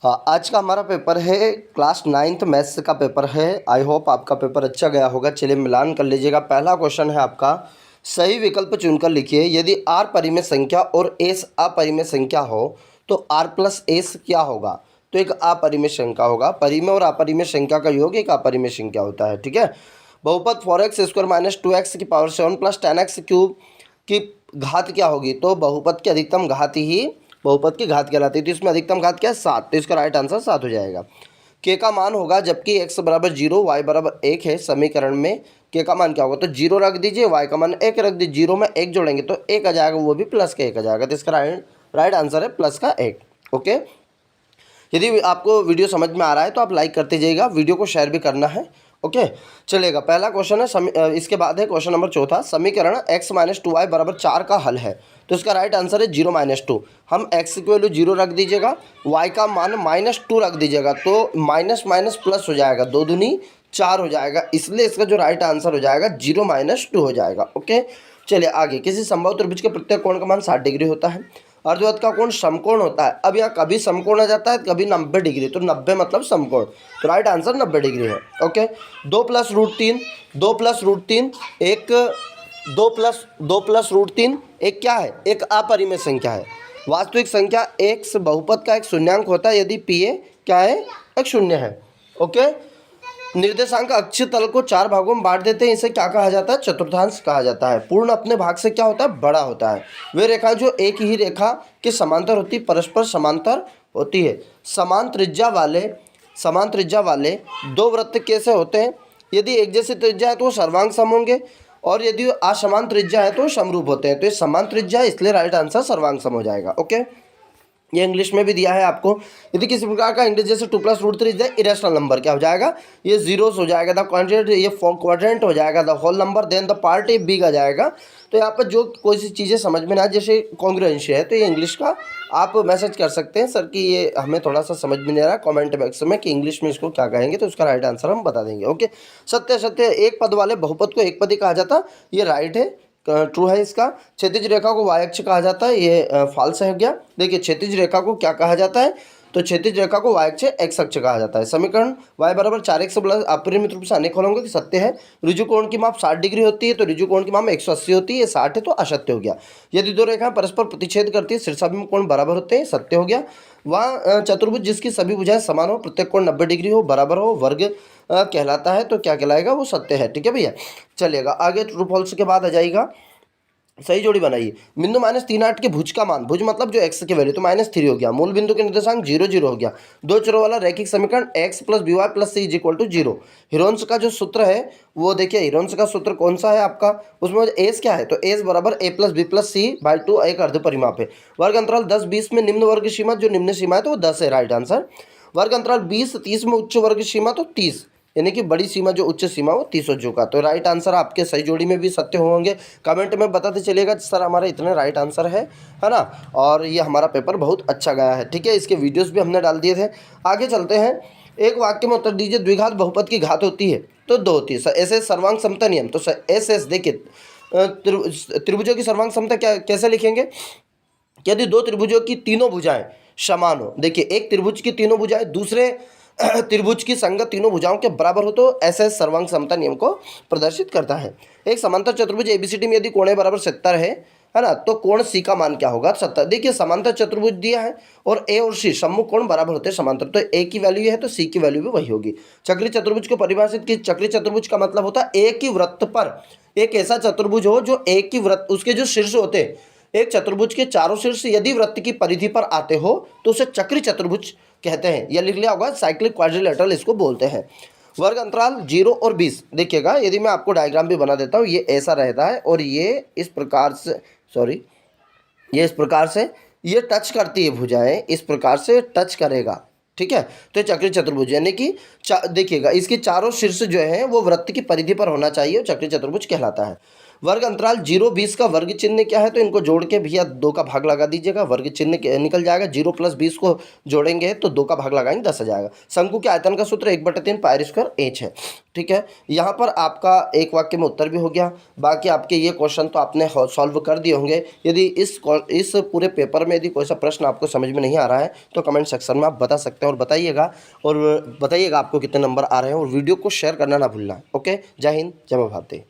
हाँ, आज का हमारा पेपर है क्लास 9th मैथ्स का पेपर है। आई होप आपका पेपर अच्छा गया होगा। चलिए मिलान कर लीजिएगा। पहला क्वेश्चन है आपका, सही विकल्प चुनकर लिखिए। यदि r परिमेय संख्या और s अपरिमेय संख्या हो तो r प्लस s क्या होगा। तो एक अपरिमेय संख्या होगा। परिमेय और अपरिमेय संख्या का योग एक अपरिमेय संख्या होता है। ठीक है। बहुपद 4x² माइनस 2x की पावर 7 प्लस 10x क्यूब की घात क्या होगी। तो बहुपद की अधिकतम घात ही बहुपद की घात कहलाती है। तो इसमें अधिकतम घात क्या है, 7। तो इसका राइट आंसर 7 हो जाएगा। के का मान होगा, जबकि x बराबर 0 y बराबर 1 है समीकरण में के का मान क्या होगा। तो 0 रख दीजिए, y का मान 1 रख दीजिए। 0 में 1 जोड़ेंगे तो 1 आ जाएगा, वो भी प्लस का 1 आ जाएगा। तो इसका राइट आंसर है प्लस का 1। ओके। यदि आपको वीडियो समझ में आ रहा है तो आप लाइक करते जाइएगा, वीडियो को शेयर भी करना है। ओके चलेगा। पहला क्वेश्चन है इसके बाद है क्वेश्चन नंबर चौथा, समीकरण x माइनस 2y बराबर 4 का हल है। तो इसका राइट आंसर है 0 माइनस 2। हम x की वैल्यू 0 रख दीजिएगा, y का मान -2 रख दीजिएगा। तो माइनस माइनस प्लस हो जाएगा, 2 दूनी 4 हो जाएगा। इसलिए इसका जो राइट आंसर हो जाएगा 0 माइनस 2 हो जाएगा। ओके चलिए आगे। किसी संभव त्रिभुज के प्रत्येक कोण का मान 60 डिग्री होता है। अर्धवृत्त का कोण समकोण होता है। अब यहाँ कभी समकोण आ जाता है, कभी 90 डिग्री। तो 90 मतलब समकोण। तो राइट आंसर 90 डिग्री है। ओके 2 + √3 2 + √3 एक 2 + √3 एक क्या है, एक अपरिमेय संख्या है। वास्तविक संख्या x बहुपद का एक शून्यांक होता है यदि पी ए क्या है, एक शून्य है। ओके निर्देशांक अक्षीय तल को 4 भागों में बांट देते हैं, इसे क्या कहा जाता है, चतुर्थांश कहा जाता है। पूर्ण अपने भाग से क्या होता है, बड़ा होता है। वे रेखा जो एक ही रेखा के समांतर होती है, परस्पर समांतर होती है। समान त्रिज्या वाले दो वृत्त कैसे होते हैं। यदि एक जैसी त्रिज्या है तो वो सर्वांग सम होंगे, और यदि असमान त्रिज्या है तो समरूप होते हैं। तो ये समान त्रिज्या है, इसलिए राइट आंसर सर्वांग सम हो जाएगा। ओके ये इंग्लिश में भी दिया है आपको। यदि किसी प्रकार का इंटीजर जैसे 2 + √3 इज द इरेशनल नंबर, क्या हो जाएगा, ये जीरोस हो जाएगा। द क्वाड्रेंट, ये क्वाड्रेंट हो जाएगा। The whole number, then the part, ये बिग आ जाएगा। तो यहाँ पर जो कोई सी चीज़ें समझ में ना आए, जैसे कॉन्ग्रुएंसी है, तो ये इंग्लिश का आप मैसेज कर सकते हैं सर कि ये हमें थोड़ा सा समझ में नहीं आ रहा, कमेंट बॉक्स में कि इंग्लिश में इसको क्या कहेंगे, तो उसका राइट आंसर हम बता देंगे। ओके सत्य सत्य एक पद वाले बहुपद को एक पदी कहा जाता, ये राइट है, ट्रू है इसका। क्षैतिज रेखा को वाई अक्ष कहा जाता है, ये फॉल्स है गया। देखिए क्षैतिज रेखा को क्या कहा जाता है, तो क्षैतिज रेखा को वाई अक्ष एक्स अक्ष कहा जाता है। समीकरण y बराबर 4x प्लस अपरिमित रूप से अनेक होंगे कि सत्य है। ऋजु कोण की माप 60 डिग्री होती है, तो ऋजु कोण की माप 180 होती है, ये 60 है तो असत्य हो गया। यदि दो रेखाएं परस्पर प्रतिच्छेद करती है, शीर्षाभिमुख कोण बराबर होते हैं, सत्य हो गया। वह चतुर्भुज जिसकी सभी भुजाएं समान हो, प्रत्येक कोण 90 डिग्री हो, बराबर हो, वर्ग कहलाता है, तो क्या कहलाएगा, वो सत्य है। ठीक है भैया चलिएगा आगे। ट्रू फॉल्स के बाद आ जाएगा सही जोड़ी बनाइए। बिंदु -3 के भुज का मान, भुज मतलब जो x की वैल्यू, तो -3 हो गया। मूल बिंदु के निर्देशांक 0 0 हो गया। दो चरों वाला रैखिक समीकरण x + by + c = 0। हीरोन्स का जो सूत्र है वो देखिए, हीरोन्स का सूत्र कौन सा है आपका, उसमें एस क्या है, तो एस बराबर a + b + c/2 एक अर्ध परिमाप है। वर्ग अंतराल 10 20 में निम्न वर्ग सीमा, जो निम्न सीमा है तो वो 10 है, राइट आंसर। वर्ग अंतराल 20 30 में उच्च वर्ग सीमा, तो 30, यानी कि बड़ी सीमा जो उच्च सीमा वो 30 हो चुका। तो राइट आंसर आपके सही जोड़ी में भी सत्य होंगे। कमेंट में बताते चलिएगा सर हमारा इतने राइट आंसर है ना। और ये हमारा पेपर बहुत अच्छा गया है। ठीक है इसके वीडियोस भी हमने डाल दिए थे। आगे चलते हैं। एक वाक्य में उत्तर दीजिए, द्विघात बहुपद की घात होती है तो 2 होती है। ऐसे सर्वांग समता नियम, तो एस देखिए त्रिभुजों की सर्वांग समता क्या कैसे लिखेंगे, यदि दो त्रिभुजों की तीनों भुजाएं समान हो। देखिए एक त्रिभुज की तीनों भुजाएं दूसरे त्रिभुज की संगत तीनों भुजाओं के बराबर हो, तो ऐसे सर्वांग समता नियम को प्रदर्शित करता है। एक समांतर चतुर्भुज एबीसीडी में यदि कोण बराबर 70 है ना, तो कोण सी का मान क्या होगा, 70। देखिए समांतर चतुर्भुज दिया है और ए और सी सम्मुख कोण बराबर होते हैं समांतर, तो ए की वैल्यू है तो सी की वैल्यू भी वही होगी। चक्रीय चतुर्भुज को परिभाषित की, चक्रीय चतुर्भुज का मतलब होता है एक ही वृत्त पर एक ऐसा चतुर्भुज हो जो एक ही वृत्त, उसके जो शीर्ष होते हैं, एक चतुर्भुज के चारों शीर्ष यदि वृत्त की परिधि पर आते हो तो उसे चक्रीय चतुर्भुज कहते हैं। यह लिख लिया होगा, साइक्लिक क्वाड्रिलेटरल इसको बोलते हैं। वर्ग अंतराल 0 और 20 देखिएगा, यदि मैं आपको डायग्राम भी बना देता हूँ, ये ऐसा रहता है और ये इस प्रकार से, सॉरी ये इस प्रकार से ये टच करती है भुजाएं, इस प्रकार से टच करेगा। ठीक है तो चक्रीय चतुर्भुज यानी कि देखिएगा इसके चारों शीर्ष जो है वो वृत्त की परिधि पर होना चाहिए, चक्रीय चतुर्भुज कहलाता है। वर्ग अंतराल 0-20 का वर्ग चिन्ह क्या है, तो इनको जोड़ के भैया 2 का भाग लगा दीजिएगा, वर्ग चिन्ह निकल जाएगा। 0 + 20 को जोड़ेंगे तो 2 का भाग लगाएंगे 10 आ जाएगा। शंकु के आयतन का सूत्र 1/3 πr² h है। ठीक है, यहाँ पर आपका एक वाक्य में उत्तर भी हो गया। बाकी आपके ये क्वेश्चन तो आपने सॉल्व कर दिए होंगे। यदि इस पूरे पेपर में यदि कोई सा प्रश्न आपको समझ में नहीं आ रहा है तो कमेंट सेक्शन में आप बता सकते हैं, और बताइएगा आपको कितने नंबर आ रहे हैं, और वीडियो को शेयर करना ना भूलना। ओके, जय हिंद, जय भारती।